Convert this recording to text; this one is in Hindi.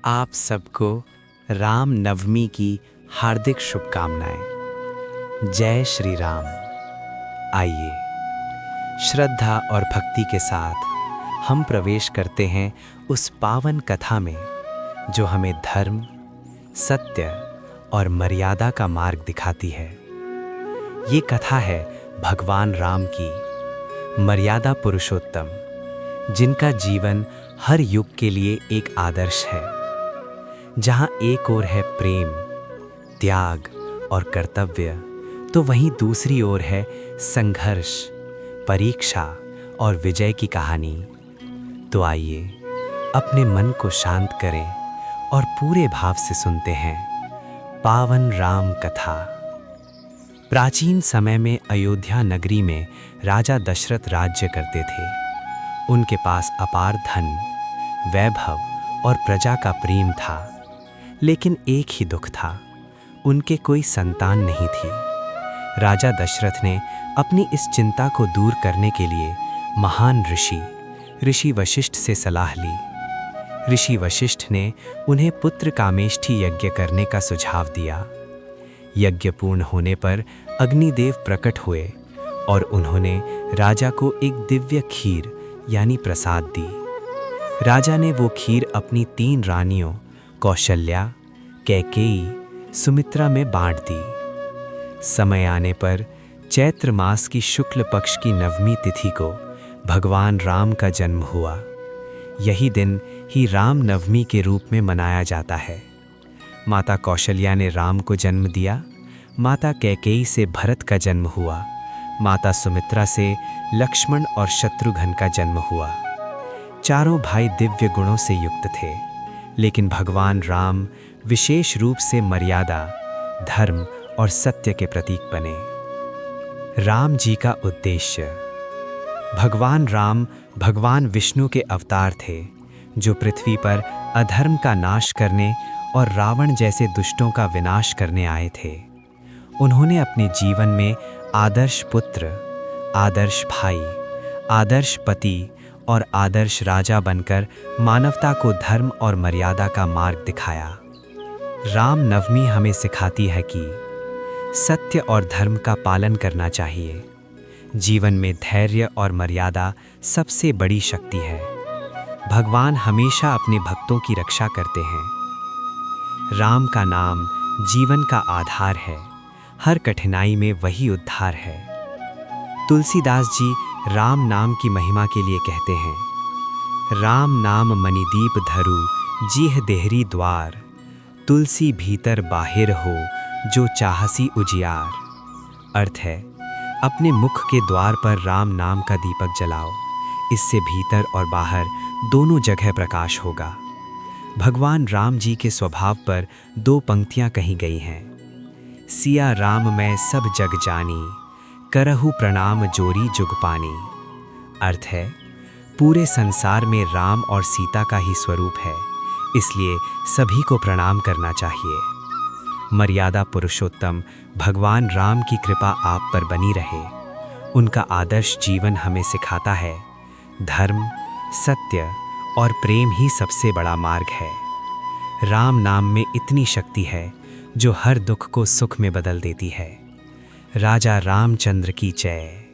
आप सबको राम नवमी की हार्दिक शुभकामनाएं। जय श्री राम। आइए श्रद्धा और भक्ति के साथ हम प्रवेश करते हैं उस पावन कथा में जो हमें धर्म, सत्य और मर्यादा का मार्ग दिखाती है। ये कथा है भगवान राम की, मर्यादा पुरुषोत्तम, जिनका जीवन हर युग के लिए एक आदर्श है। जहाँ एक ओर है प्रेम, त्याग और कर्तव्य, तो वहीं दूसरी ओर है संघर्ष, परीक्षा और विजय की कहानी। तो आइए अपने मन को शांत करें और पूरे भाव से सुनते हैं पावन राम कथा। प्राचीन समय में अयोध्या नगरी में राजा दशरथ राज्य करते थे। उनके पास अपार धन, वैभव और प्रजा का प्रेम था, लेकिन एक ही दुख था, उनके कोई संतान नहीं थी। राजा दशरथ ने अपनी इस चिंता को दूर करने के लिए महान ऋषि वशिष्ठ से सलाह ली। ऋषि वशिष्ठ ने उन्हें पुत्र कामेष्ठी यज्ञ करने का सुझाव दिया। यज्ञ पूर्ण होने पर अग्निदेव प्रकट हुए और उन्होंने राजा को एक दिव्य खीर यानी प्रसाद दी। राजा ने वो खीर अपनी 3 रानियों कौशल्या, कैकेयी, सुमित्रा में बांट दी। समय आने पर चैत्र मास की शुक्ल पक्ष की नवमी तिथि को भगवान राम का जन्म हुआ। यही दिन ही राम नवमी के रूप में मनाया जाता है। माता कौशल्या ने राम को जन्म दिया। माता कैकेयी से भरत का जन्म हुआ। माता सुमित्रा से लक्ष्मण और शत्रुघ्न का जन्म हुआ। चारों भाई दिव्य गुणों से युक्त थे, लेकिन भगवान राम विशेष रूप से मर्यादा, धर्म और सत्य के प्रतीक बने। राम जी का उद्देश्य। भगवान राम भगवान विष्णु के अवतार थे, जो पृथ्वी पर अधर्म का नाश करने और रावण जैसे दुष्टों का विनाश करने आए थे। उन्होंने अपने जीवन में आदर्श पुत्र, आदर्श भाई, आदर्श पति और आदर्श राजा बनकर मानवता को धर्म और मर्यादा का मार्ग दिखाया। राम नवमी हमें सिखाती है कि सत्य और धर्म का पालन करना चाहिए। जीवन में धैर्य और मर्यादा सबसे बड़ी शक्ति है। भगवान हमेशा अपने भक्तों की रक्षा करते हैं। राम का नाम जीवन का आधार है। हर कठिनाई में वही उद्धार है। तुलसीदास जी राम नाम की महिमा के लिए कहते हैं, राम नाम मणिदीप धरु जीह देहरी द्वार, तुलसी भीतर बाहिर हो जो चाहसी उजियार। अर्थ है, अपने मुख के द्वार पर राम नाम का दीपक जलाओ। इससे भीतर और बाहर दोनों जगह प्रकाश होगा। भगवान राम जी के स्वभाव पर 2 पंक्तियां कही गई हैं। सिया राम मैं सब जग जानी, करहु प्रणाम जोरी जुग पानी। अर्थ है, पूरे संसार में राम और सीता का ही स्वरूप है, इसलिए सभी को प्रणाम करना चाहिए। मर्यादा पुरुषोत्तम भगवान राम की कृपा आप पर बनी रहे। उनका आदर्श जीवन हमें सिखाता है, धर्म, सत्य और प्रेम ही सबसे बड़ा मार्ग है। राम नाम में इतनी शक्ति है जो हर दुख को सुख में बदल देती है। राजा रामचंद्र की जय।